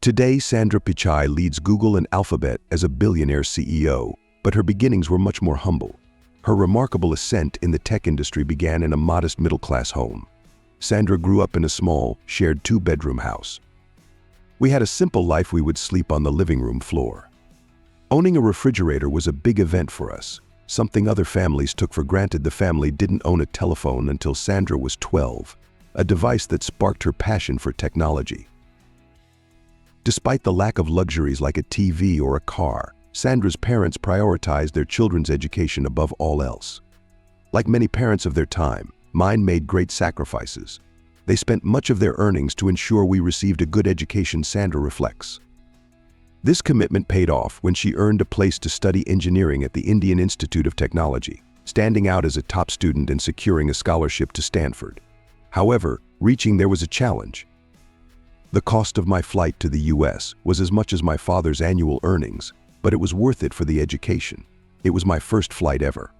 Today, Sundar Pichai leads Google and Alphabet as a billionaire CEO, but her beginnings were much more humble. Her remarkable ascent in the tech industry began in a modest middle-class home. Sundar grew up in a small, shared two-bedroom house. We had a simple life. We would sleep on the living room floor. Owning a refrigerator was a big event for us, something other families took for granted. The family didn't own a telephone until Sundar was 12, a device that sparked her passion for technology. Despite the lack of luxuries like a TV or a car, Sundar's parents prioritized their children's education above all else. Like many parents of their time, mine made great sacrifices. They spent much of their earnings to ensure we received a good education. Sundar reflects. This commitment paid off when she earned a place to study engineering at the Indian Institute of Technology, standing out as a top student and securing a scholarship to Stanford. However, reaching there was a challenge. The cost of my flight to the US was as much as my father's annual earnings, but it was worth it for the education. It was my first flight ever.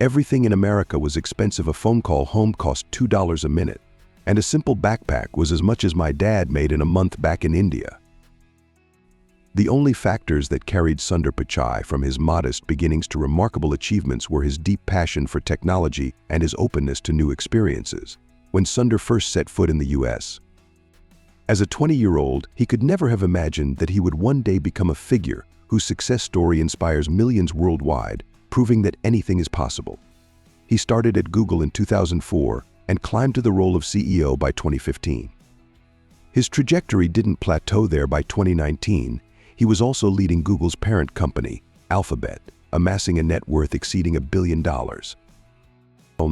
Everything in America was expensive. A phone call home cost $2 a minute, and a simple backpack was as much as my dad made in a month back in India. The only factors that carried Sundar Pichai from his modest beginnings to remarkable achievements were his deep passion for technology and his openness to new experiences. When Sundar first set foot in the US, as a 20-year-old, he could never have imagined that he would one day become a figure whose success story inspires millions worldwide, proving that anything is possible. He started at Google in 2004 and climbed to the role of CEO by 2015. His trajectory didn't plateau there. By 2019, he was also leading Google's parent company, Alphabet, amassing a net worth exceeding $1 billion.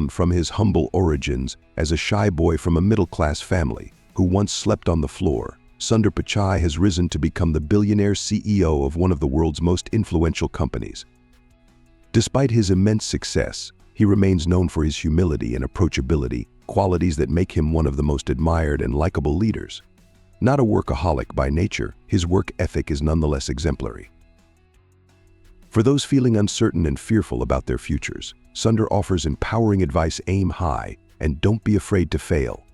From his humble origins as a shy boy from a middle-class family who once slept on the floor, Sundar Pichai has risen to become the billionaire CEO of one of the world's most influential companies. Despite his immense success, he remains known for his humility and approachability, qualities that make him one of the most admired and likable leaders. Not a workaholic by nature, his work ethic is nonetheless exemplary. For those feeling uncertain and fearful about their futures, Sundar offers empowering advice. Aim high and don't be afraid to fail.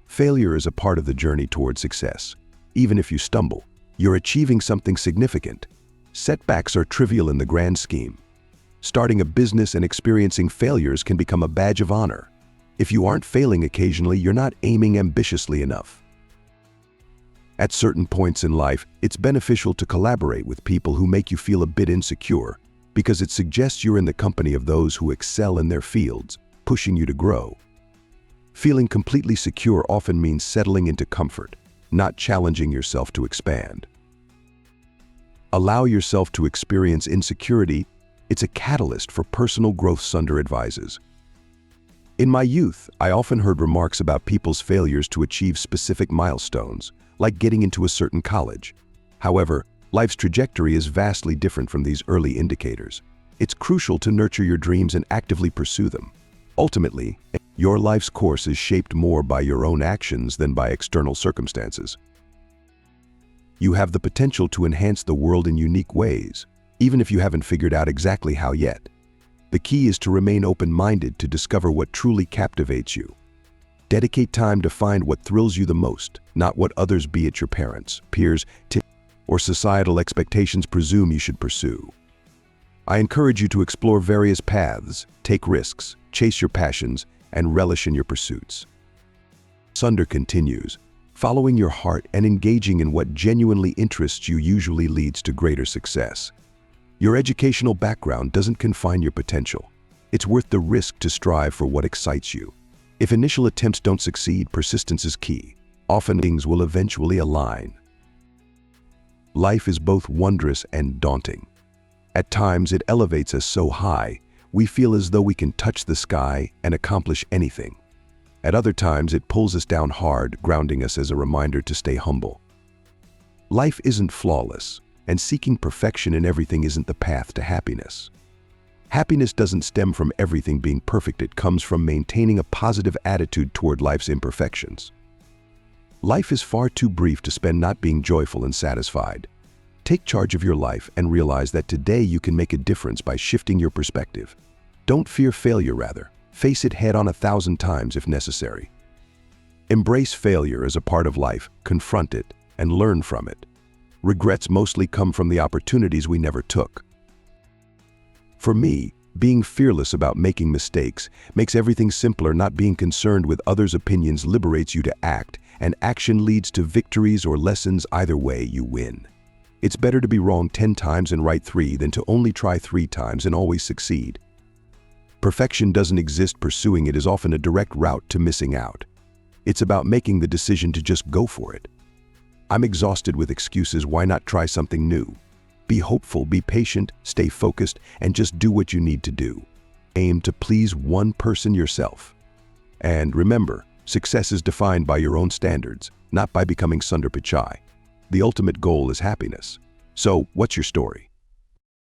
Failure is a part of the journey toward success. Even if you stumble, you're achieving something significant. Setbacks are trivial in the grand scheme. Starting a business and experiencing failures can become a badge of honor. If you aren't failing occasionally, you're not aiming ambitiously enough. At certain points in life, it's beneficial to collaborate with people who make you feel a bit insecure, because it suggests you're in the company of those who excel in their fields, pushing you to grow. Feeling completely secure often means settling into comfort, not challenging yourself to expand. Allow yourself to experience insecurity. It's a catalyst for personal growth. Sundar advises. In my youth, I often heard remarks about people's failures to achieve specific milestones, like getting into a certain college. However, life's trajectory is vastly different from these early indicators. It's crucial to nurture your dreams and actively pursue them. Ultimately, your life's course is shaped more by your own actions than by external circumstances. You have the potential to enhance the world in unique ways, even if you haven't figured out exactly how yet. The key is to remain open-minded to discover what truly captivates you. Dedicate time to find what thrills you the most, not what others, be it your parents, peers, or societal expectations, presume you should pursue. I encourage you to explore various paths, take risks, chase your passions, and relish in your pursuits. Sundar continues, following your heart and engaging in what genuinely interests you usually leads to greater success. Your educational background doesn't confine your potential. It's worth the risk to strive for what excites you. If initial attempts don't succeed, persistence is key. Often things will eventually align. Life is both wondrous and daunting. At times it elevates us so high, we feel as though we can touch the sky and accomplish anything. At other times it pulls us down hard, grounding us as a reminder to stay humble. Life isn't flawless, and seeking perfection in everything isn't the path to happiness. Happiness doesn't stem from everything being perfect. It comes from maintaining a positive attitude toward life's imperfections. Life is far too brief to spend not being joyful and satisfied. Take charge of your life and realize that today you can make a difference by shifting your perspective. Don't fear failure, rather, face it head-on 1,000 times if necessary. Embrace failure as a part of life, confront it, and learn from it. Regrets mostly come from the opportunities we never took. For me, being fearless about making mistakes makes everything simpler. Not being concerned with others' opinions liberates you to act, and action leads to victories or lessons. Either way, you win. It's better to be wrong 10 times and right 3 than to only try 3 times and always succeed. Perfection doesn't exist. Pursuing it is often a direct route to missing out. It's about making the decision to just go for it. I'm exhausted with excuses. Why not try something new? Be hopeful, be patient, stay focused, and just do what you need to do. Aim to please one person: yourself. And remember, success is defined by your own standards, not by becoming Sundar Pichai. The ultimate goal is happiness. So, what's your story?